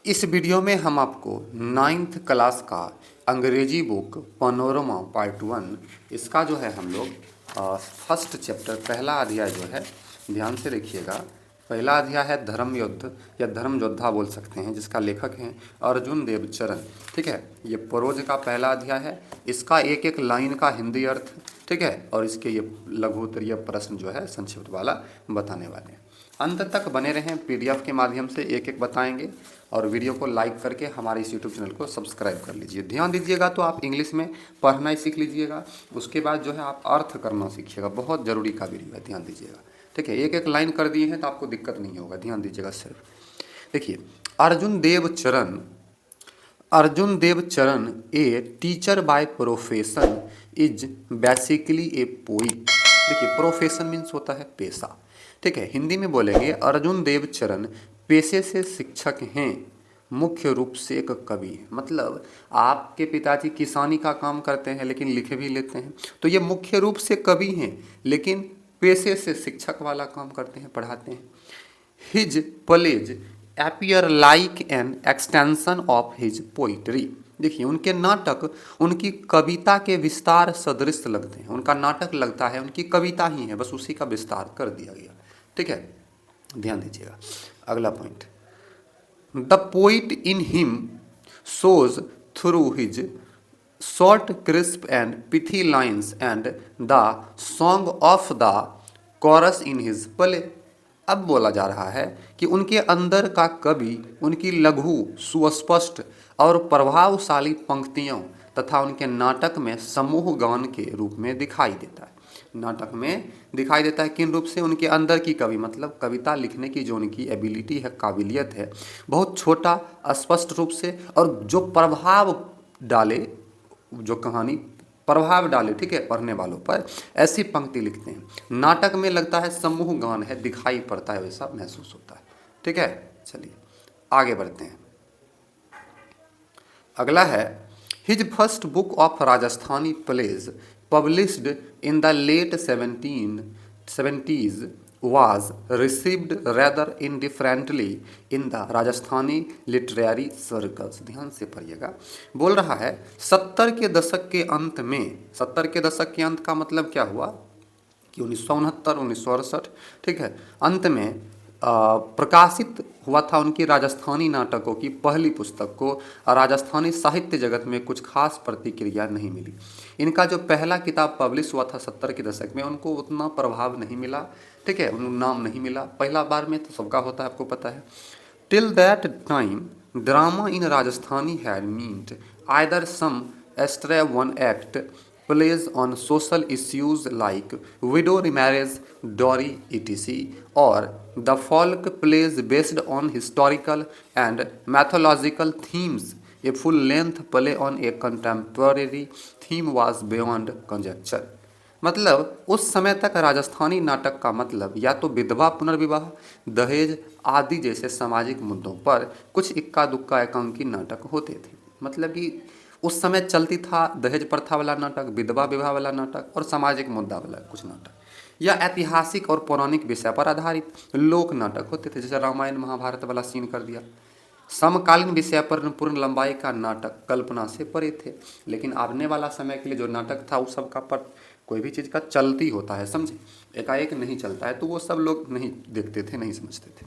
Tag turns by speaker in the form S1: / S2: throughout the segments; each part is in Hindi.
S1: इस वीडियो में हम आपको 9th क्लास का अंग्रेजी बुक पनोरमा पार्ट 1 इसका जो है हम लोग फर्स्ट चैप्टर पहला अध्याय जो है ध्यान से देखिएगा। पहला अध्याय है धर्म युद्ध या धर्म योद्धा बोल सकते हैं, जिसका लेखक हैं अर्जुन देवचरण। ठीक है, ये प्रोज का पहला अध्याय है। इसका एक एक लाइन का हिंदी अर्थ, ठीक है, और इसके ये लघु उत्तरीय प्रश्न जो है संक्षिप्त वाला बताने वाले हैं। अंत तक बने रहें, पीडीएफ के माध्यम से एक एक बताएंगे और वीडियो को लाइक करके हमारे इस यूट्यूब चैनल को सब्सक्राइब कर लीजिए। ध्यान दीजिएगा तो आप इंग्लिश में पढ़ना ही सीख लीजिएगा, उसके बाद जो है आप अर्थ करना सीखिएगा। बहुत ज़रूरी का वीडियो है, ध्यान दीजिएगा। ठीक है, एक एक लाइन कर दिए हैं तो आपको दिक्कत नहीं होगा, ध्यान दीजिएगा सिर्फ। देखिए, Arjun Devcharan a teacher by profession is basically a poet. देखिए, प्रोफेशन मीन्स होता है पेशा। ठीक है, हिंदी में बोलेंगे अर्जुन देवचरण पेशे से शिक्षक हैं, मुख्य रूप से एक कवि है। मतलब आपके पिताजी किसानी का काम करते हैं लेकिन लिखे भी लेते हैं, तो ये मुख्य रूप से कवि हैं लेकिन पेशे से शिक्षक वाला काम करते हैं, पढ़ाते हैं। His plays appear like an extension of his poetry. देखिए, उनके नाटक उनकी कविता के विस्तार सदृश लगते हैं। उनका नाटक लगता है उनकी कविता ही है, बस उसी का विस्तार कर दिया गया। ठीक है, ध्यान दीजिएगा। अगला point, the poet in him shows through his short crisp and pithy lines and the song of the chorus in his play. अब बोला जा रहा है कि उनके अंदर का कवि उनकी लघु, सुस्पष्ट और प्रभावशाली पंक्तियों तथा उनके नाटक में समूह गान के रूप में दिखाई देता है। नाटक में दिखाई देता है किन रूप से? उनके अंदर की कवि, मतलब कविता लिखने की जो उनकी एबिलिटी है, काबिलियत है, बहुत छोटा स्पष्ट रूप से, और जो प्रभाव डाले, जो कहानी प्रभाव डाले, ठीक है, पढ़ने वालों पर, ऐसी पंक्ति लिखते हैं। नाटक में लगता है समूह गान है, दिखाई पड़ता है, वैसा महसूस होता है। ठीक है, चलिए आगे बढ़ते हैं। अगला है, his first book of Rajasthani plays published in the late 1770s was received rather indifferently in the Rajasthani literary circles। ध्यान से पढ़िएगा, बोल रहा है 70 के दशक के अंत में, 70 के दशक के अंत का मतलब क्या हुआ कि 1969 1968, ठीक है, अंत में प्रकाशित हुआ था उनकी राजस्थानी नाटकों की पहली पुस्तक को राजस्थानी साहित्य जगत में कुछ खास प्रतिक्रिया नहीं मिली। इनका जो पहला किताब पब्लिश हुआ था 70 के दशक में, उनको उतना प्रभाव नहीं मिला, ठीक है, उनको नाम नहीं मिला। पहला बार में तो सबका होता है, आपको पता है। Till that time drama in Rajasthani had meant either some astray one act plays on social issues like widow remarriage, dowry, etc., or the folk plays based on historical and mythological themes. A full-length play on a contemporary theme was beyond conjecture. मतलब उस समय तक राजस्थानी नाटक का मतलब या तो विधवा पुनर्विवाह, दहेज आदि जैसे सामाजिक मुद्दों पर कुछ इक्का दुक्का एकांकी नाटक होते थे। मतलब कि उस समय चलती था दहेज प्रथा वाला नाटक, विधवा विवाह वाला नाटक और सामाजिक मुद्दा वाला कुछ नाटक, या ऐतिहासिक और पौराणिक विषय पर आधारित लोक नाटक होते थे, जैसे रामायण महाभारत वाला सीन कर दिया। समकालीन विषय पर पूर्ण लंबाई का नाटक कल्पना से परे थे, लेकिन आने वाला समय के लिए जो नाटक था उस सब का पर कोई भी चीज़ का चलती होता है, समझे, एकाएक नहीं चलता है, तो वो सब लोग नहीं देखते थे, नहीं समझते थे।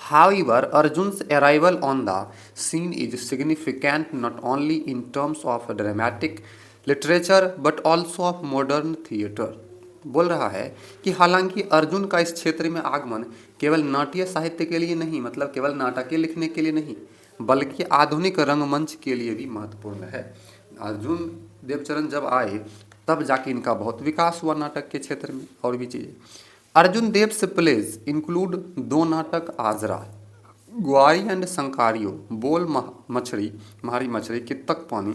S1: However, Arjun's arrival on the scene is significant not only in terms of dramatic literature but also of modern theatre। बोल रहा है कि हालांकि अर्जुन का इस क्षेत्र में आगमन केवल नाट्य साहित्य के लिए नहीं, मतलब केवल नाटकें लिखने के लिए नहीं, बल्कि आधुनिक रंगमंच के लिए भी महत्वपूर्ण है। अर्जुन देवचरण जब आए तब जाके इनका बहुत विकास हुआ नाटक के क्षेत्र में और भी चीज़ें। अर्जुन देव्स प्लेज इंक्लूड दो नाटक, आजरा ग्वारी एंड संकारियो, बोल मछली मारी मछली, कित्तक पानी,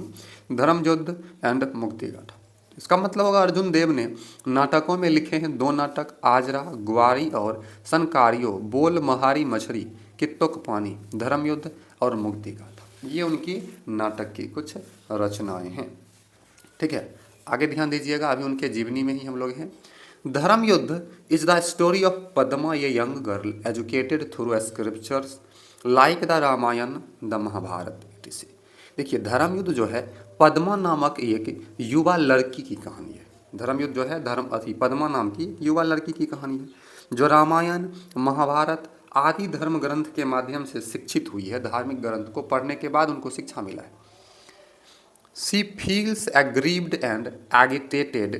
S1: धर्म युद्ध एंड मुक्तिगाथा। इसका मतलब होगा अर्जुन देव ने नाटकों में लिखे हैं दो नाटक, आजरा ग्वारी और संकारियो, बोल महारी मछली, कित्तक पानी, धर्म युद्ध और मुक्तिगाथा। ये उनकी नाटक की कुछ रचनाएं हैं। ठीक है, आगे ध्यान दीजिएगा, अभी उनके जीवनी में ही हम लोग हैं। धर्म युद्ध is the story of Padma, a young girl educated through scriptures like the Ramayana the Mahabharata etc। देखिए धर्म युद्ध जो है पद्मा नामक एक युवा लड़की की कहानी है। धर्म युद्ध जो है पद्मा नाम की युवा लड़की की कहानी है जो रामायण महाभारत आदि धर्म ग्रंथ के माध्यम से शिक्षित हुई है। धार्मिक ग्रंथ को पढ़ने के बाद उनको शिक्षा मिला है। She feels aggrieved and agitated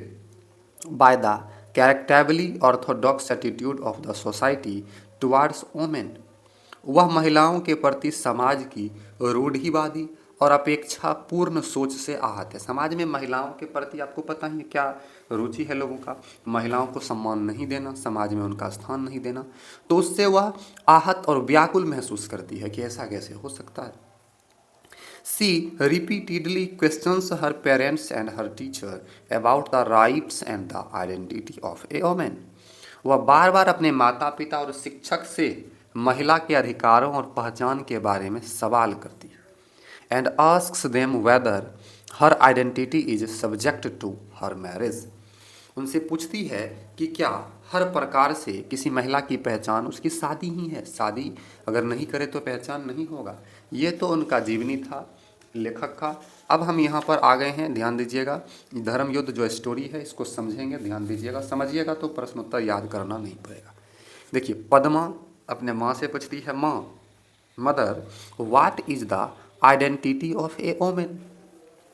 S1: by the characterily orthodox attitude of the society towards women। वह महिलाओं के प्रति समाज की रूढ़िवादी और अपेक्षापूर्ण सोच से आहत है। समाज में महिलाओं के प्रति आपको पता ही है क्या रुचि है लोगों का, महिलाओं को सम्मान नहीं देना, समाज में उनका स्थान नहीं देना, तो उससे वह आहत और व्याकुल महसूस करती है कि ऐसा कैसे हो सकता है। She repeatedly questions her parents and her teacher about the rights and the identity of a woman। वह बार बार अपने माता पिता और शिक्षक से महिला के अधिकारों और पहचान के बारे में सवाल करती है। And asks them whether her identity is subject to her marriage. उनसे पूछती है कि क्या हर प्रकार से किसी महिला की पहचान उसकी शादी ही है, शादी अगर नहीं करे तो पहचान नहीं होगा। ये तो उनका जीवनी था लेखक का। अब हम यहाँ पर आ गए हैं, ध्यान दीजिएगा। धर्म युद्ध जो स्टोरी है इसको समझेंगे, ध्यान दीजिएगा, समझिएगा तो प्रश्नोत्तर याद करना नहीं पड़ेगा। देखिए पद्मा अपने माँ से पूछती है, माँ mother what is the identity of a women.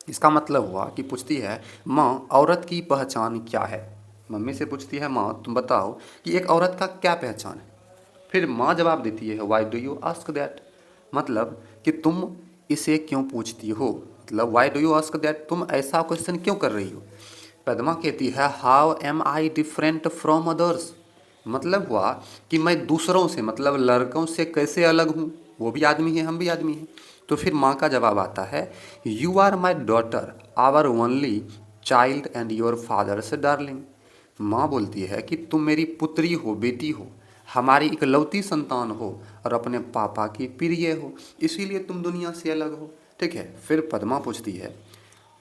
S1: इसका मतलब हुआ कि पूछती है माँ औरत की पहचान क्या है। मम्मी से पूछती है माँ तुम बताओ कि एक औरत का क्या पहचान है। फिर माँ जवाब देती है why do you ask that, मतलब कि तुम इसे क्यों पूछती हो, मतलब why do you ask that, तुम ऐसा क्वेश्चन क्यों कर रही हो। पद्मा कहती है how am I different from others, मतलब हुआ कि मैं दूसरों से मतलब लड़कों से कैसे अलग हूँ, वो भी आदमी है हम भी आदमी हैं। तो फिर माँ का जवाब आता है you are my daughter our only child and your father's darling. माँ बोलती है कि तुम मेरी पुत्री हो, बेटी हो, हमारी इकलौती संतान हो और अपने पापा की प्रिय हो, इसीलिए तुम दुनिया से अलग हो। ठीक है। फिर पद्मा पूछती है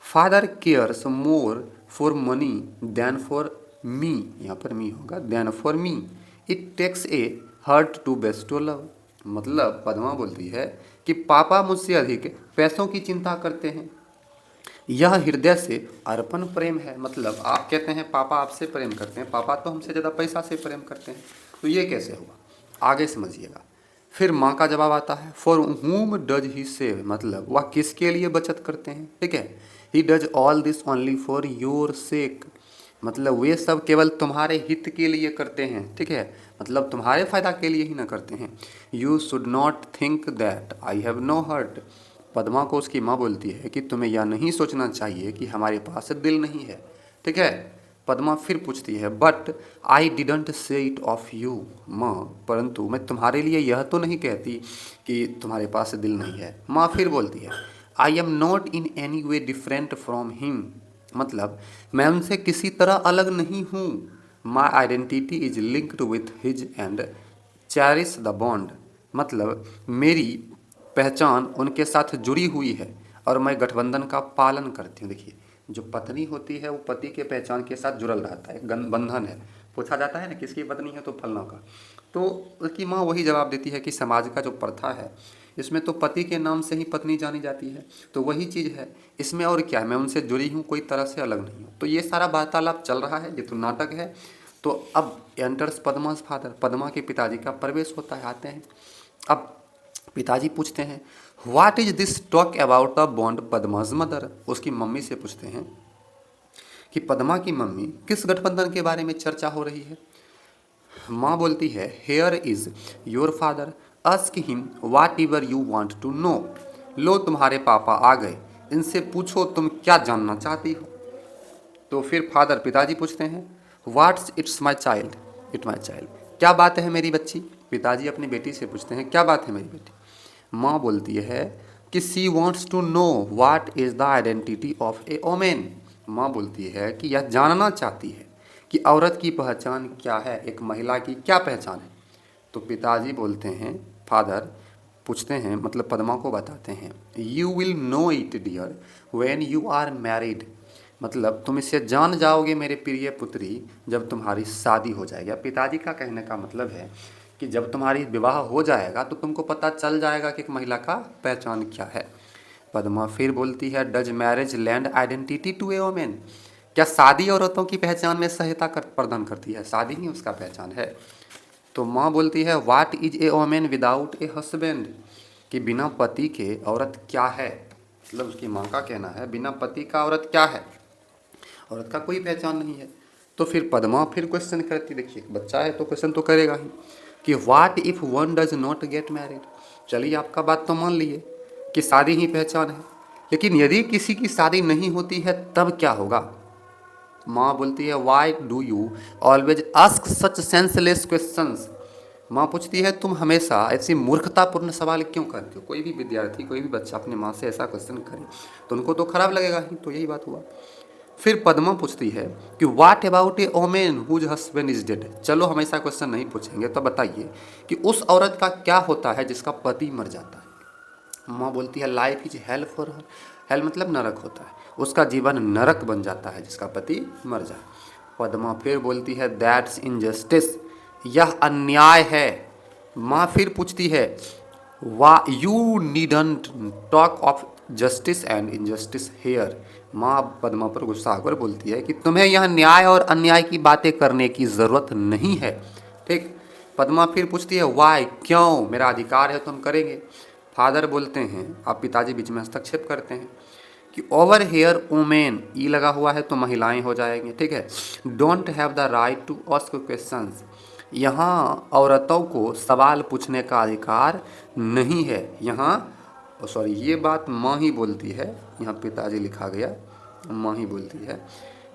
S1: father cares more for money than for me, यहाँ पर मी होगा, then for me it takes a hurt to bestow love. मतलब पद्मा बोलती है कि पापा मुझसे अधिक पैसों की चिंता करते हैं, यह हृदय से अर्पण प्रेम है। मतलब आप कहते हैं पापा आपसे प्रेम करते हैं, पापा तो हमसे ज़्यादा पैसा से प्रेम करते हैं, तो ये कैसे हुआ, आगे समझिएगा। फिर माँ का जवाब आता है for whom does he save, मतलब वह किसके लिए बचत करते हैं। ठीक है। He does all this only for your sake, मतलब वे सब केवल तुम्हारे हित के लिए करते हैं। ठीक है, मतलब तुम्हारे फायदा के लिए ही ना करते हैं। You should not think that I have no hurt. Padma को उसकी माँ बोलती है कि तुम्हें यह नहीं सोचना चाहिए कि हमारे पास दिल नहीं है। ठीक है। पद्मा फिर पूछती है but I didn't say it of you माँ, परंतु मैं तुम्हारे लिए यह तो नहीं कहती कि तुम्हारे पास दिल नहीं है। माँ फिर बोलती है I am not in any way different from him, मतलब मैं उनसे किसी तरह अलग नहीं हूँ। My identity is linked with his and cherish the bond, मतलब मेरी पहचान उनके साथ जुड़ी हुई है और मैं गठबंधन का पालन करती हूँ। देखिए जो पत्नी होती है वो पति के पहचान के साथ जुड़ल रहता है, बंधन है। पूछा जाता है ना किसकी पत्नी है तो फलना का, तो उसकी माँ वही जवाब देती है कि समाज का जो प्रथा है इसमें तो पति के नाम से ही पत्नी जानी जाती है, तो वही चीज़ है इसमें, और क्या है, मैं उनसे जुड़ी हूँ, कोई तरह से अलग नहीं हूँ। तो ये सारा वार्तालाप चल रहा है, ये तो नाटक है। तो अब एंटर्स पद्मा's फादर, पद्मा के पिताजी का प्रवेश होता है, आते हैं। अब पिताजी पूछते हैं what is this talk about the bond पद्मा's मदर, उसकी मम्मी से पूछते हैं कि पद्मा की मम्मी किस गठबंधन के बारे में चर्चा हो रही है। माँ बोलती है here is your father ask him whatever you want to know, लो तुम्हारे पापा आ गए, इनसे पूछो तुम क्या जानना चाहती हो। तो फिर फादर पिताजी पूछते हैं what's it's my child, it my child, क्या बात है मेरी बच्ची। पिताजी अपनी बेटी से पूछते हैं क्या बात है मेरी बेटी। माँ बोलती है कि she wants to know what is the identity of a women. माँ बोलती है कि यह जानना चाहती है कि औरत की पहचान क्या है, एक महिला की क्या पहचान है। तो पिताजी बोलते हैं, फादर पूछते हैं, मतलब पद्मा को बताते हैं you will know it dear when you are married, मतलब तुम इसे जान जाओगे मेरे प्रिय पुत्री जब तुम्हारी शादी हो जाएगी। पिताजी का कहने का मतलब है कि जब तुम्हारी विवाह हो जाएगा तो तुमको पता चल जाएगा कि एक महिला का पहचान क्या है। पद्मा फिर बोलती है, does marriage lend identity to a women? क्या शादी औरतों की पहचान में सहायता प्रदान करती है? शादी ही उसका पहचान है। तो माँ बोलती है, what is a women without a husband? कि बिना पति के औरत क्या है? मतलब उसकी माँ का कहना है बिना पति का औरत क्या है? औरत का कोई पहचान नहीं है। तो फिर पद्मा फिर क्वेश्चन करती, देखिए बच्चा है तो क्वेश्चन तो करेगा ही, कि what if one does not get married? चलिए आपका बात तो मान लिए कि शादी ही पहचान है, लेकिन यदि किसी की शादी नहीं होती है तब क्या होगा? माँ बोलती है, why do you always ask such senseless questions? माँ पूछती है, तुम हमेशा ऐसी मूर्खतापूर्ण सवाल क्यों करते हो? कोई भी विद्यार्थी, कोई भी बच्चा अपनी माँ से ऐसा क्वेश्चन करे तो उनको तो खराब लगेगा ही। तो यही बात हुआ। फिर पद्मा पूछती है कि what about a women whose husband is dead? चलो हम ऐसा क्वेश्चन नहीं पूछेंगे, तो बताइए कि उस औरत का क्या होता है जिसका पति मर जाता है? माँ बोलती है, life is hell for her. Hello मतलब नरक होता है, उसका जीवन नरक बन जाता है जिसका पति मर जाए। पद्मा फिर बोलती है, दैट्स इनजस्टिस, यह अन्याय है। माँ फिर पूछती है, why you needn't talk of justice and injustice here? माँ पद्मा पर गुस्सा आकर बोलती है कि तुम्हें यह न्याय और अन्याय की बातें करने की ज़रूरत नहीं है। ठीक। पद्मा फिर पूछती है, वाई, क्यों? मेरा अधिकार है तो हम करेंगे। फादर बोलते हैं, आप पिताजी बीच में हस्तक्षेप करते हैं कि ओवर हेयर वुमेन, ई लगा हुआ है तो महिलाएं हो जाएंगे, ठीक है। Don't have the right to ask questions, यहाँ औरतों को सवाल पूछने का अधिकार नहीं है। यहाँ सॉरी, ये बात माँ ही बोलती है, यहाँ पिताजी लिखा गया, माँ ही बोलती है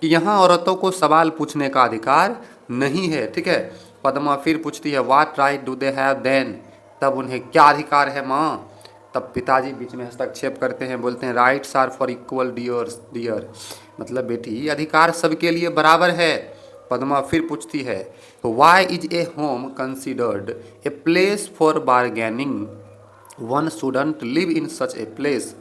S1: कि यहाँ औरतों को सवाल पूछने का अधिकार नहीं है, ठीक है। पद्मा फिर पूछती है, what right do they have then? तब उन्हें क्या अधिकार है माँ? तब पिताजी बीच में हस्तक्षेप करते हैं, बोलते हैं, rights are for equal dear, मतलब बेटी अधिकार सबके लिए बराबर है। पद्मा फिर पूछती है, why is a home considered a place for bargaining? One shouldn't live in such a place.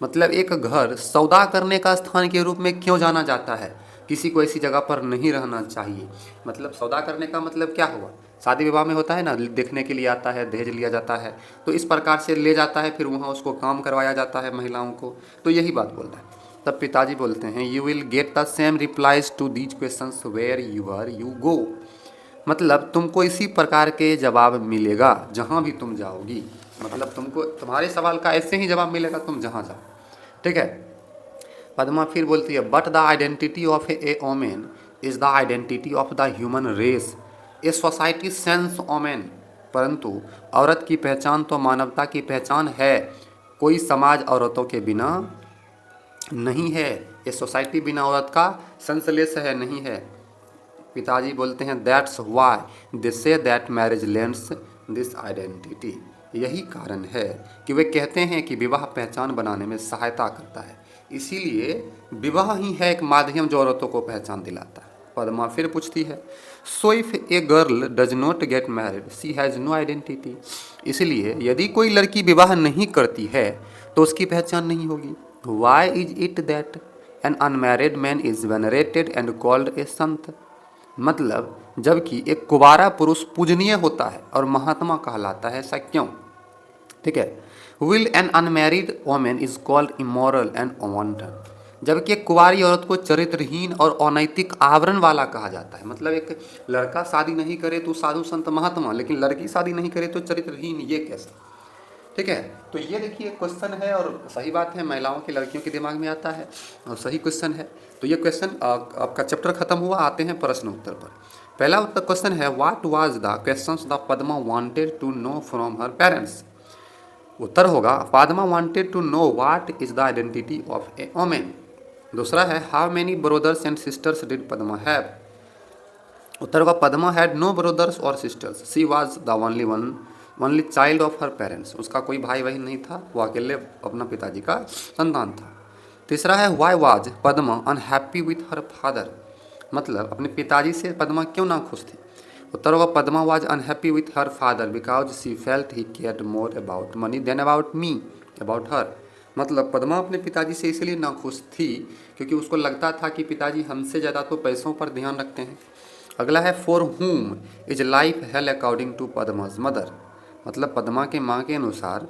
S1: मतलब एक घर सौदा करने का स्थान के रूप में क्यों जाना जाता है? किसी को ऐसी जगह पर नहीं रहना चाहिए। मतलब सौदा करने का मतलब क्या हुआ? शादी विवाह में होता है ना, देखने के लिए आता है, दहेज लिया जाता है, तो इस प्रकार से ले जाता है, फिर वहाँ उसको काम करवाया जाता है महिलाओं को। तो यही बात बोल रहा है। तब पिताजी बोलते हैं, you will get the same replies to these questions where you go. मतलब तुमको इसी प्रकार के जवाब मिलेगा जहाँ भी तुम जाओगी। मतलब तुमको तुम्हारे सवाल का ऐसे ही जवाब मिलेगा तुम जहाँ जाओ, ठीक है। पद्मा फिर बोलती है, but the identity of a women is the identity of the human race, a society sense women. परंतु औरत की पहचान तो मानवता की पहचान है, कोई समाज औरतों के बिना नहीं है। ये सोसाइटी बिना औरत का सेंसलेस है, नहीं है। पिताजी बोलते हैं, that's why they say that marriage lends this identity. यही कारण है कि वे कहते हैं कि विवाह पहचान बनाने में सहायता करता है। इसीलिए विवाह ही है एक माध्यम जो औरतों को पहचान दिलाता है। पद्मा फिर पूछती है, so if a girl does not get married she has no identity? इसलिए यदि कोई लड़की विवाह नहीं करती है तो उसकी पहचान नहीं होगी। Why is it that an unmarried man is venerated and called a sant? मतलब जबकि एक कुंवारा पुरुष पूजनीय होता है और महात्मा कहलाता है, ऐसा क्यों? ठीक है। Will an unmarried women is called immoral and unwanted? जबकि एक कुंवारी औरत को चरित्रहीन और अनैतिक आवरण वाला कहा जाता है। मतलब एक लड़का शादी नहीं करे तो साधु संत महात्मा, लेकिन लड़की शादी नहीं करे तो चरित्रहीन, ये कैसा? ठीक है। तो ये देखिए क्वेश्चन है, और सही बात है, महिलाओं की लड़कियों के दिमाग में आता है और सही क्वेश्चन है। तो ये क्वेश्चन आपका चैप्टर खत्म हुआ, आते हैं प्रश्न उत्तर पर। पहला उत्तर क्वेश्चन है, what was the questions the Padma wanted to know from her parents? उत्तर होगा, Padma wanted to know what is the identity of a women. दूसरा है, how many brothers and sisters did Padma have? उत्तर होगा, पद्मा हैड नो ब्रदर्स और sisters, she was the only child of her parents. उसका कोई भाई बहन नहीं था, वो अकेले अपना पिताजी का संतान था। तीसरा है, why was Padma unhappy with her father? मतलब अपने पिताजी से पद्मा क्यों ना खुश थी? उत्तर होगा, Padma was unhappy with her father because she felt he cared more about money than about me about her. मतलब पद्मा अपने पिताजी से इसलिए नाखुश थी क्योंकि उसको लगता था कि पिताजी हमसे ज़्यादा तो पैसों पर ध्यान रखते हैं अगला है for whom is life hell according to Padma's mother, मतलब पद्मा के माँ के अनुसार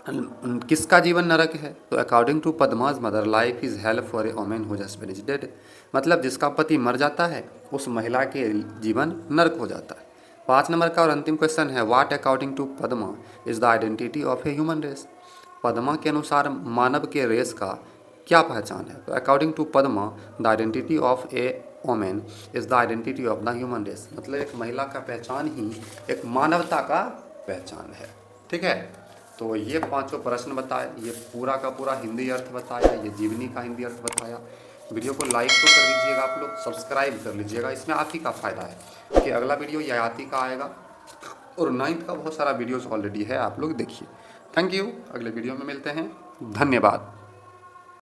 S1: किसका जीवन नरक है? तो according to Padma's mother life is hell for a women whose husband is dead, मतलब जिसका पति मर जाता है उस महिला के जीवन नरक हो जाता है। 5 नंबर का और अंतिम क्वेश्चन है what according to Padma is the identity of a human race, Padma के अनुसार मानव के रेस का क्या पहचान है? तो according to Padma the identity of a women is the identity of the human race, मतलब एक महिला का पहचान ही एक मानवता का पहचान है। ठीक है, तो ये 5 प्रश्न बताए, ये पूरा का पूरा हिंदी अर्थ बताया, ये जीवनी का हिंदी अर्थ बताया। वीडियो को लाइक तो कर दीजिएगा आप लोग, सब्सक्राइब कर लीजिएगा, इसमें आप ही का फ़ायदा है कि अगला वीडियो ययाति का आएगा और 9th का बहुत सारा वीडियोस ऑलरेडी है, आप लोग देखिए। थैंक यू, अगले वीडियो में मिलते हैं, धन्यवाद।